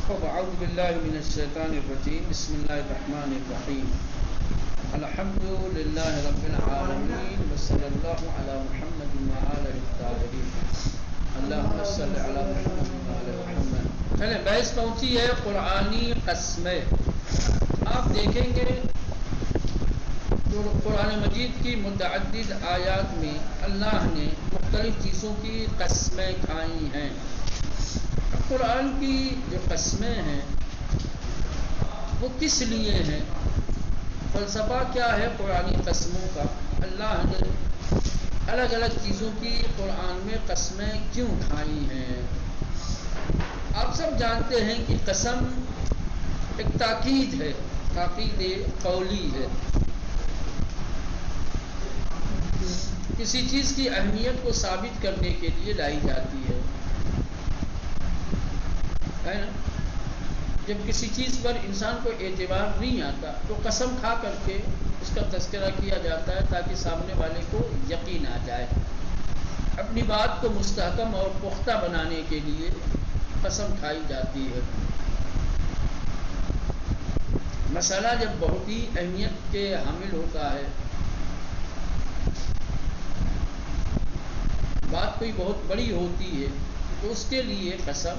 اعوذ باللہ من الشیطان الرجیم بسم اللہ الرحمن الرحیم الحمد للہ رب العالمین وصلی اللہ علی محمد وآلہ الطاہرین اللہم صلی علی محمد وآلہ محمد۔ چلیں بحث پہنچی ہے قرآنی قسمیں۔ آپ دیکھیں گے جو قرآن مجید کی متعدد آیات میں اللہ نے مختلف چیزوں کی قسمیں کھائی ہیں۔ قرآن کی جو قسمیں ہیں وہ کس لیے ہیں؟ فلسفہ کیا ہے قرآنی قسموں کا؟ اللہ نے الگ الگ چیزوں کی قرآن میں قسمیں کیوں کھائی ہیں؟ آپ سب جانتے ہیں کہ قسم ایک تاکید ہے، تاکید قولی ہے۔ کسی چیز کی اہمیت کو ثابت کرنے کے لیے لائی جاتی ہے نا؟ جب کسی چیز پر انسان کو اعتبار نہیں آتا تو قسم کھا کر کے اس کا تذکرہ کیا جاتا ہے تاکہ سامنے والے کو یقین آ جائے۔ اپنی بات کو مستحکم اور پختہ بنانے کے لیے قسم کھائی جاتی ہے۔ مسئلہ جب بہت ہی اہمیت کے حامل ہوتا ہے، بات کوئی بہت بڑی ہوتی ہے تو اس کے لیے قسم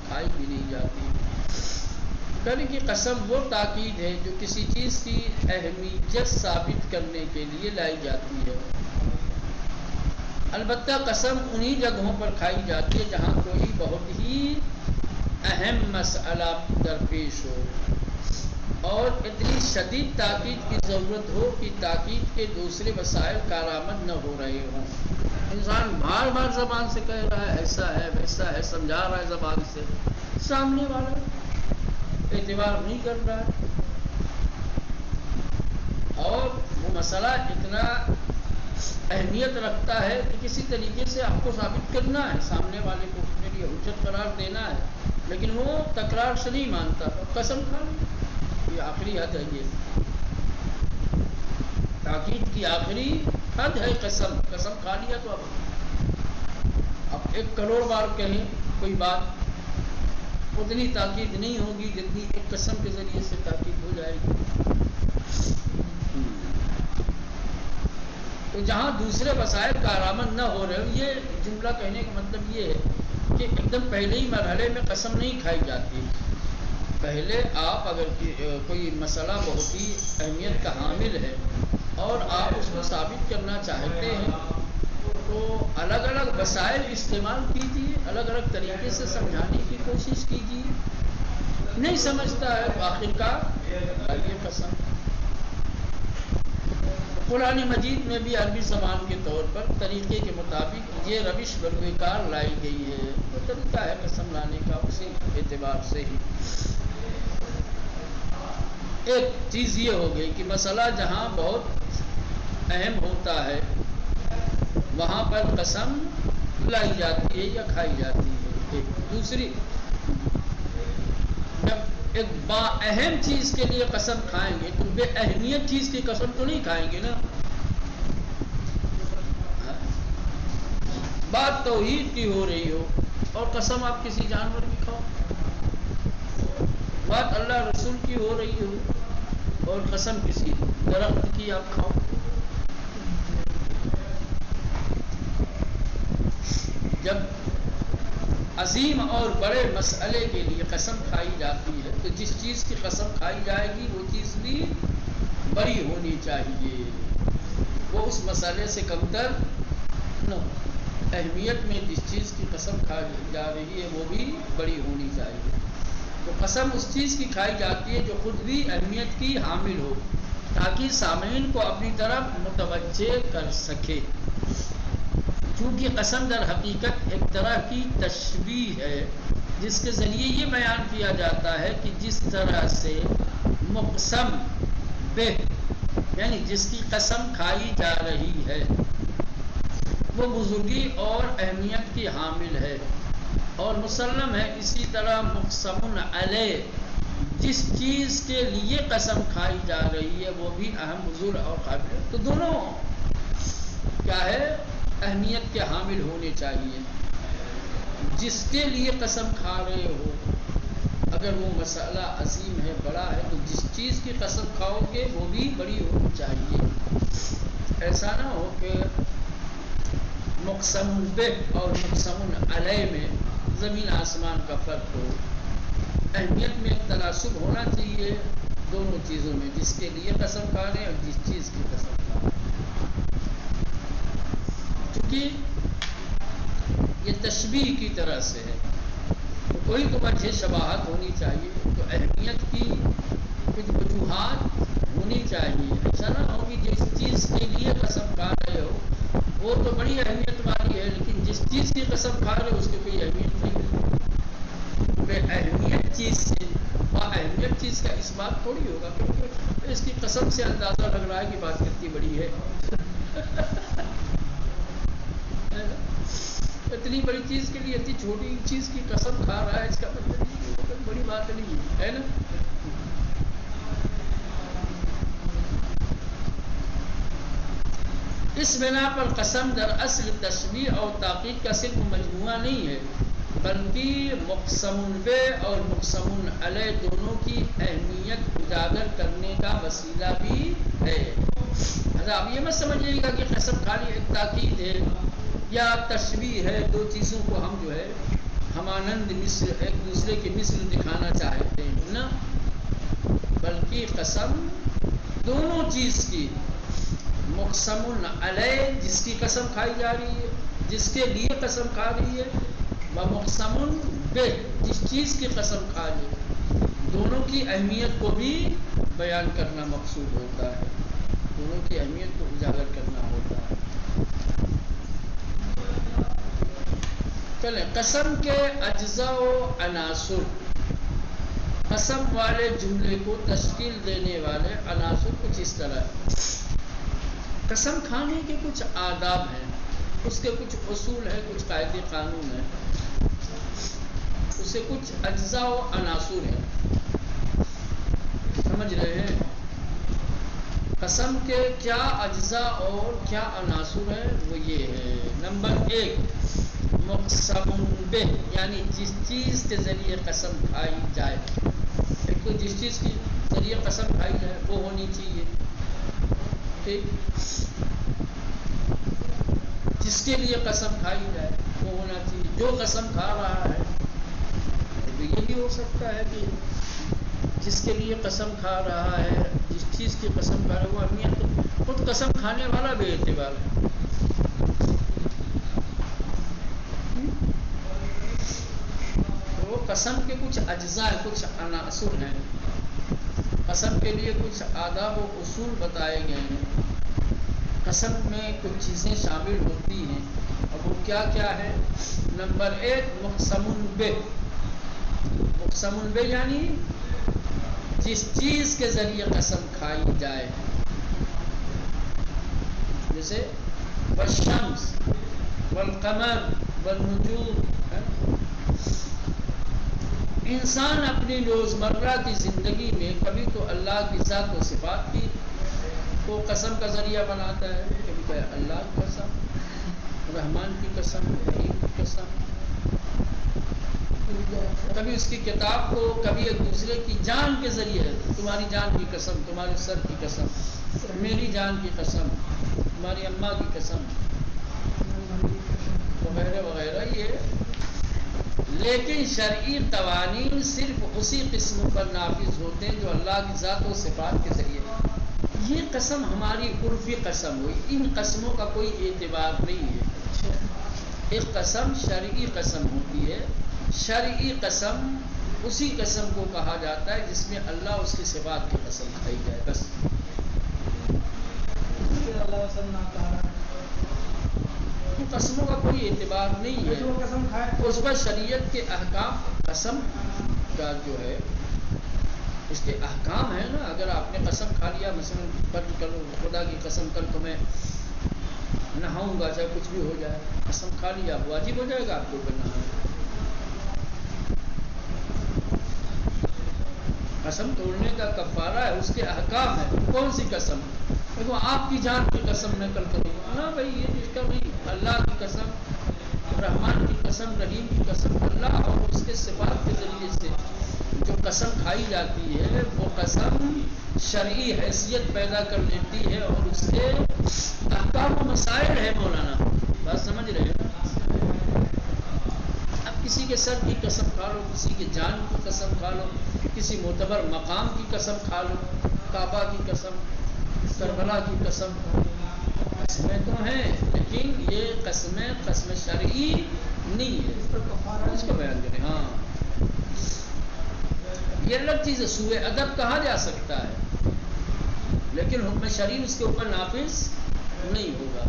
کھائی بھی نہیں جاتی۔ کبھی کی قسم وہ تاکید ہے جو کسی چیز کی اہمیت ثابت کرنے کے لیے لائی جاتی ہے۔ البتہ قسم انہی جگہوں پر کھائی جاتی ہے جہاں کوئی بہت ہی اہم مسئلہ درپیش ہو اور اتنی شدید تاکید کی ضرورت ہو کہ تاکید کے دوسرے وسائل کارآمد نہ ہو رہے ہوں۔ انسان بار بار زبان سے کہہ رہا ہے ایسا ہے ویسا ہے، سمجھا رہا ہے زبان سے، سامنے والا اعتبار نہیں کر رہا ہے، اور وہ مسئلہ اتنا اہمیت رکھتا ہے کہ کسی طریقے سے آپ کو ثابت کرنا ہے، سامنے والے کو اس کے لیے حجت قرار دینا ہے، لیکن وہ تکرار سے نہیں مانتا، قسم کھا لی۔ یہ آخری حد ہے، یہ تاکید کی آخری حد ہے قسم کھا لیا تو اب 1 کروڑ بار کہیں کوئی بات اتنی تاکید نہیں ہوگی جتنی ایک قسم کے ذریعے سے تاکید ہو جائے گی۔ تو جہاں دوسرے وسائل کارآمد نہ ہو رہے ہو، یہ جملہ کہنے کا مطلب یہ ہے کہ ایک دم پہلے ہی مرحلے میں قسم نہیں کھائی جاتی۔ پہلے آپ اگر کوئی مسئلہ بہت ہی اہمیت کا حامل ہے اور آپ اس کو ثابت کرنا چاہتے ہیں تو الگ الگ وسائل استعمال کیجیے، الگ الگ طریقے سے سمجھانے کی کوشش کیجیے۔ نہیں سمجھتا ہے تو آخرکار یہ قسم۔ قرآن مجید میں بھی عربی زبان کے طور پر طریقے کے مطابق یہ روش بروئے کار لائی گئی ہے، وہ طریقہ ہے قسم لانے کا اسی اعتبار سے ہی۔ ایک چیز یہ ہو گئی کہ مسئلہ جہاں بہت اہم ہوتا ہے وہاں پر قسم لائی جاتی ہے یا کھائی جاتی ہے۔ دوسری، جب ایک با اہم چیز کے لیے قسم کھائیں گے تو بے اہمیت چیز کی قسم تو نہیں کھائیں گے نا۔ بات توحید کی ہو رہی ہو اور قسم آپ کسی جانور کی کھاؤ، بات اللہ رسول کی ہو رہی ہو اور قسم کسی درخت کی آپ کھاؤ۔ جب عظیم اور بڑے مسئلے کے لیے قسم کھائی جاتی ہے تو جس چیز کی قسم کھائی جائے گی وہ چیز بھی بڑی ہونی چاہیے، وہ اس مسئلے سے کمتر نہ ہو۔ اہمیت میں جس چیز کی قسم کھائی جا رہی ہے وہ بھی بڑی ہونی چاہیے۔ تو قسم اس چیز کی کھائی جاتی ہے جو خود بھی اہمیت کی حامل ہو تاکہ سامعین کو اپنی طرف متوجہ کر سکے۔ کیونکہ قسم در حقیقت ایک طرح کی تشبیہ ہے جس کے ذریعے یہ بیان کیا جاتا ہے کہ جس طرح سے مقسم بہ یعنی جس کی قسم کھائی جا رہی ہے وہ بزرگی اور اہمیت کی حامل ہے، اور مسلم ہے اسی طرح مقسم علیہ جس چیز کے لیے قسم کھائی جا رہی ہے وہ بھی اہم بزرگ اور قابل ہے۔ تو دونوں کیا ہے؟ اہمیت کے حامل ہونے چاہیے۔ جس کے لیے قسم کھا رہے ہو اگر وہ مسئلہ عظیم ہے، بڑا ہے، تو جس چیز کی قسم کھاؤ گے وہ بھی بڑی ہونی چاہیے. ایسا نہ ہو کہ مقسم بہ اور مقسم علیہ میں زمین آسمان کا فرق ہو. اہمیت میں ایک تناسب ہونا چاہیے دونوں چیزوں میں، جس کے لیے قسم کھا رہے ہیں اور جس چیز کی قسم کھا رہے ہیں. چونکہ یہ تشبیہ کی طرح سے ہے تو کوئی تو وجہ شباہت ہونی چاہیے، تو اہمیت کی کچھ وجوہات ہونی چاہیے. ایسا نہ ہو کہ جس چیز کے لیے قسم کھا رہے ہو وہ تو بڑی اہمیت والی ہے، لیکن جس چیز کی قسم کھا رہے ہو اس کی کوئی اہمیت نہیں ہے. اہمیت چیز سے اہمیت چیز کا اس بات تھوڑی ہوگا، کیونکہ اس کی قسم سے اندازہ لگ رہا ہے کہ بات کتنی بڑی ہے. اتنی بڑی چیز کے لیے اتنی چھوٹی چیز کی قسم کھا رہا ہے، اس کا مطلب یہ بڑی بات نہیں ہے نا. اس بنا پر قسم در اصل تشبیہ اور تاکید کا صرف مجموعہ نہیں ہے، بلکہ مقسم بہ اور مقسم علیہ دونوں کی اہمیت اجاگر کرنے کا وسیلہ بھی ہے. اب یہ مت سمجھیے گا کہ قسم خالی ایک تاکید ہے یا تشبیہ ہے، دو چیزوں کو ہم جو ہے ہمانند مثل ایک دوسرے کے مثل دکھانا چاہتے ہیں نا، بلکہ قسم دونوں چیز کی، مقسم علیہ جس کی قسم کھائی جا رہی ہے، جس کے لیے قسم کھا رہی ہے، و مقسم بہ جس چیز کی قسم کھا رہی ہے، دونوں کی اہمیت کو بھی بیان کرنا مقصود ہوتا ہے، دونوں کی اہمیت کو اجاگر کرنا ہوتا ہے. چلیں قسم کے اجزاء و عناصر، قسم والے جملے کو تشکیل دینے والے عناصر کچھ اس طرح ہے. قسم کھانے کے کچھ آداب ہیں، اس کے کچھ اصول ہیں، کچھ قاعدے قانون ہیں، اسے کچھ اجزاء و عناصر ہیں. سمجھ رہے ہیں؟ قسم کے کیا اجزاء اور کیا عناصر ہیں، وہ یہ ہے. نمبر 1 مقسم بہ، یعنی جس چیز کے ذریعے قسم کھائی جائے. ایک تو جس چیز کے ذریعے قسم کھائی جائے وہ ہونی چاہیے، ٹھیک، جس کے لیے قسم کھائی جائے وہ ہونا چاہیے. جو قسم کھا رہا ہے تو یہ بھی ہو سکتا ہے کہ جس کے لیے قسم کھا رہا ہے، جس چیز کی قسم کھا رہا ہے وہ اہمیت خود قسم کھانے والا بے اعتبار ہے. تو قسم کے کچھ اجزاء ہیں، کچھ عناصر ہیں، قسم کے لیے کچھ آداب و اصول بتائے گئے ہیں. قسم میں کچھ چیزیں شامل ہوتی ہیں اور وہ کیا کیا ہے. نمبر 1 مقسم بہ. مقسم بہ یعنی جس چیز کے ذریعے قسم کھائی جائے، جیسے والشمس والقمر والنجوم. انسان اپنی روزمرہ کی زندگی میں کبھی تو اللہ کی ذات و صفات کی کو قسم کا ذریعہ بناتا ہے، کبھی کہ اللہ کی قسم، رحمان کی قسم، رحیم کی قسم، کبھی اس کی کتاب کو، کبھی ایک دوسرے کی جان کے ذریعے، تمہاری جان کی قسم، تمہارے سر کی قسم، میری جان کی قسم، تمہاری اماں کی قسم، وغیرہ وغیرہ. یہ لیکن شرعی قوانین صرف اسی قسم پر نافذ ہوتے ہیں جو اللہ کی ذات و صفات کے ذریعے. یہ قسم ہماری عرفی قسم ہوئی، ان قسموں کا کوئی اعتبار نہیں ہے. ایک قسم شرعی قسم ہوتی ہے. شرعی قسم اسی قسم کو کہا جاتا ہے جس میں اللہ اس کی صفات کی قسم کھائی جائے، بس. قسموں کا کوئی اعتبار نہیں ہے، اس پر شریعت کے احکام. قسم کا جو ہے اس کے احکام ہیں نا. اگر آپ نے قسم کھا لیا، مثلا فرض کرو خدا کی قسم کل تو میں نہاؤں گا چاہے کچھ بھی ہو جائے، قسم کھا لیا، واجب ہو جائے گا آپ کو نہانا. قسم توڑنے کا کفارہ ہے، اس کے احکام ہے. کون سی قسم؟ دیکھو آپ کی جان کی قسم میں کل کروں گا، ہاں بھائی یہ اس کا نہیں. اللہ کی قسم رحمان کی قسم، رحیم کی قسم، اللہ اور اس کے صفات کے ذریعے سے جو قسم کھائی جاتی ہے وہ قسم شرعی حیثیت پیدا کر لیتی ہے اور اس کے احکام و مسائل ہے مولانا، بات سمجھ رہے ہیں؟ اب کسی کے سر کی قسم کھا لو، کسی کے جان کی قسم کھا لو، کسی معتبر مقام کی قسم کھا لو، کعبہ کی قسم، کربلا کی قسم، قسمیں تو ہیں لیکن یہ قسمیں قسم شرعی نہیں ہے، اس کو بیان کریں۔ ہاں یہ الگ چیز ہے، سوء ادب کہا جا سکتا ہے لیکن حکم شرعی اس کے اوپر نافذ نہیں ہوگا۔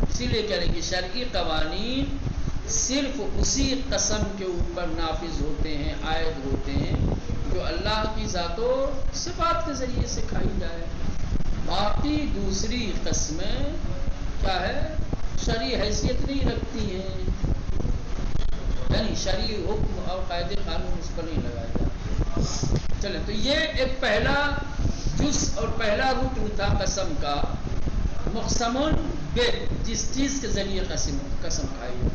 اسی لیے کہہ رہے ہیں کہ شرعی قوانین صرف اسی قسم کے اوپر نافذ ہوتے ہیں، عائد ہوتے ہیں جو اللہ کی ذات و صفات کے ذریعے سے کھائی جائے۔ باقی دوسری قسمیں کیا ہے، شرعی حیثیت نہیں رکھتی ہیں، یعنی شرعی حکم اور قاعدے قانون اس پر نہیں لگایا جاتا۔ چلیں، تو یہ ایک پہلا جز اور پہلا رکن تھا قسم کا، مقسمون بے، جس چیز کے ذریعے قسم کھائی ہے۔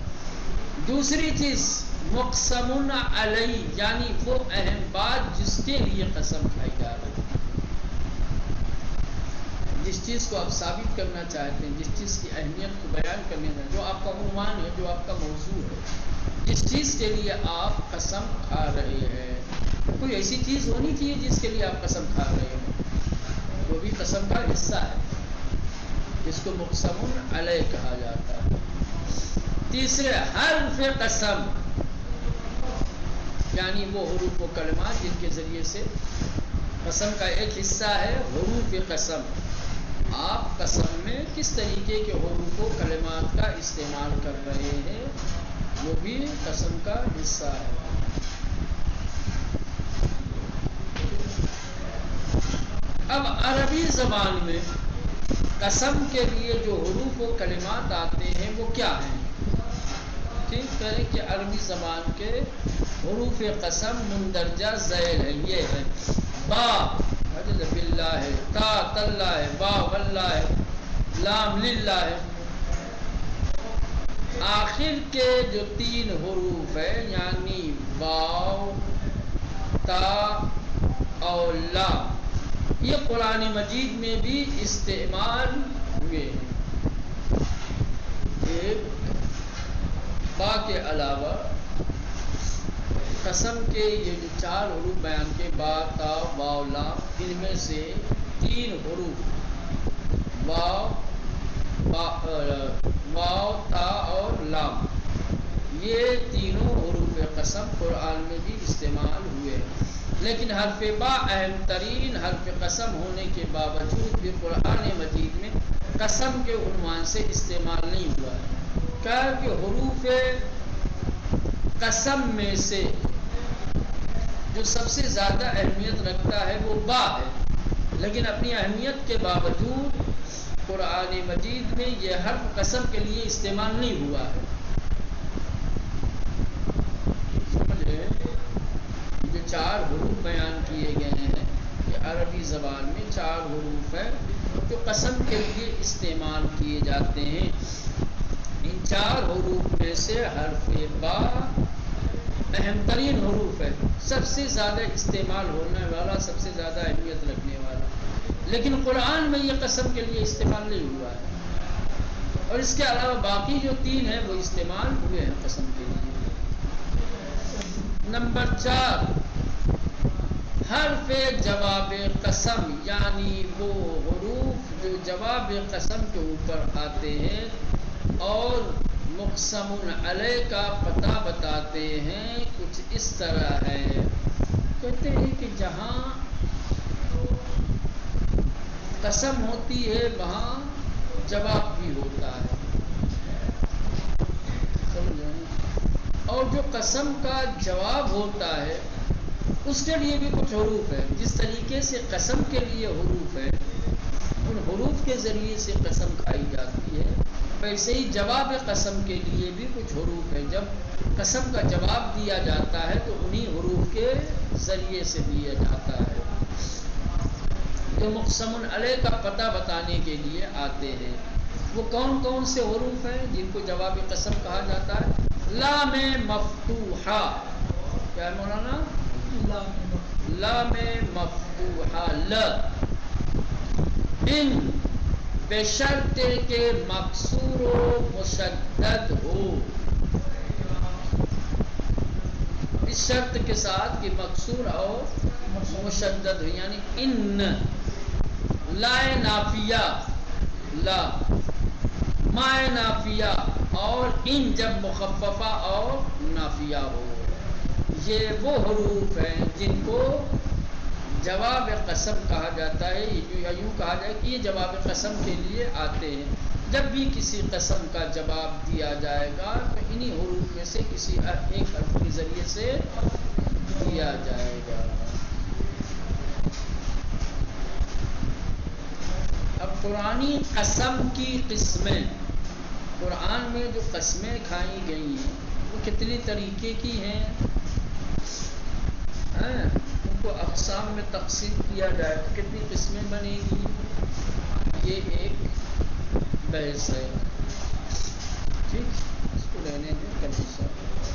دوسری چیز مقسمون علیہ، یعنی وہ اہم بات جس کے لیے قسم کھائی جا رہی ہے، جس چیز کو آپ ثابت کرنا چاہتے ہیں، جس چیز کی اہمیت کو بیان کرنے میں، جو آپ کا عنوان ہے، جو آپ کا موضوع ہے، جس چیز کے لیے آپ قسم کھا رہے ہیں، کوئی ایسی چیز ہونی چاہیے جس کے لیے آپ قسم کھا رہے ہیں، وہ بھی قسم کا حصہ ہے، جس کو مقسمون علیہ کہا جاتا ہے۔ تیسرے حرف قسم، یعنی وہ حروف و کلمات جن کے ذریعے سے قسم کا ایک حصہ ہے حروف قسم۔ آپ قسم میں کس طریقے کے حروف و کلمات کا استعمال کر رہے ہیں، وہ بھی قسم کا حصہ ہے۔ اب عربی زبان میں قسم کے لیے جو حروف و کلمات آتے ہیں وہ کیا ہیں؟ ٹھیک ہے کہ عربی زبان کے حروف قسم مندرجہ ذیل ہے، یہ ہے با حضرت باللہ ہے، تا تاللہ ہے، با واللہ ہے، لام للہ ہے۔ آخر کے جو تین حروف ہے یعنی واو، تا اور لا، یہ قرآن مجید میں بھی استعمال ہوئے ہیں۔ ایک با کے علاوہ قسم کے یہ جو چار حروف بیان کے با، تا، واو، لام، ان میں سے تین حروف واو، تا اور لام، یہ تینوں حروف قسم قرآن میں بھی استعمال ہوئے ہیں، لیکن حرف با اہم ترین حرف قسم ہونے کے باوجود بھی قرآن مجید میں قسم کے عنوان سے استعمال نہیں ہوا ہے، کہ حروف قسم میں سے جو سب سے زیادہ اہمیت رکھتا ہے وہ با ہے، لیکن اپنی اہمیت کے باوجود قرآن مجید میں یہ حرف قسم کے لیے استعمال نہیں ہوا ہے۔ سمجھے؟ جو چار حروف بیان کیے گئے ہیں یہ عربی زبان میں چار حروف ہیں جو قسم کے لیے استعمال کیے جاتے ہیں۔ ان چار حروف میں سے حرف با اہم ترین حروف ہے، سب سے زیادہ استعمال ہونے والا، سب سے زیادہ اہمیت رکھنے والا، لیکن قرآن میں یہ قسم کے لیے استعمال نہیں ہوا ہے، اور اس کے علاوہ باقی جو تین ہیں وہ استعمال ہوئے ہیں قسم کے لیے۔ نمبر 4 حرف جواب قسم، یعنی وہ حروف جو جواب قسم کے اوپر آتے ہیں اور مقسم علیہ کا پتہ بتاتے ہیں، کچھ اس طرح ہے، کہتے ہیں کہ جہاں قسم ہوتی ہے وہاں جواب بھی ہوتا ہے، اور جو قسم کا جواب ہوتا ہے اس کے لیے بھی کچھ حروف ہے، جس طریقے سے قسم کے لیے حروف ہے، ان حروف کے ذریعے سے قسم کھائی جاتی ہے، ویسے ہی جواب قسم کے لیے بھی کچھ حروف ہے، جب قسم کا جواب دیا جاتا ہے تو انہی حروف کے ذریعے سے دیا جاتا ہے، جو مقسم علیہ کا پتہ بتانے کے لیے آتے ہیں۔ وہ کون کون سے حروف ہیں جن کو جواب قسم کہا جاتا ہے؟ لام مفتوحہ، کیا ہے مولانا؟ لام مفتوحہ، ل، ان، بشرط کہ مکسور و مشدد ہو، اس شرط کے ساتھ کہ مکسور اور مشدد ہو، یعنی ان، لا نافیہ، لا، ما نافیہ، اور ان جب مخففہ اور نافیہ ہو، یہ وہ حروف ہیں جن کو جواب قسم کہا جاتا ہے، یا یوں کہا جائے کہ یہ جواب قسم کے لیے آتے ہیں۔ جب بھی کسی قسم کا جواب دیا جائے گا تو انہی حروف میں سے کسی ایک حرف کے ذریعے سے دیا جائے گا۔ اب قرآنی قسم کی قسمیں، قرآن میں جو قسمیں کھائی گئی ہیں وہ کتنے طریقے کی ہیں؟ ان کو اقسام میں تقسیم کیا جائے تو کتنی قسمیں بنے گی؟ یہ ایک بحث ہے، ٹھیک، اس کو لینے دیں کل انشاءاللہ۔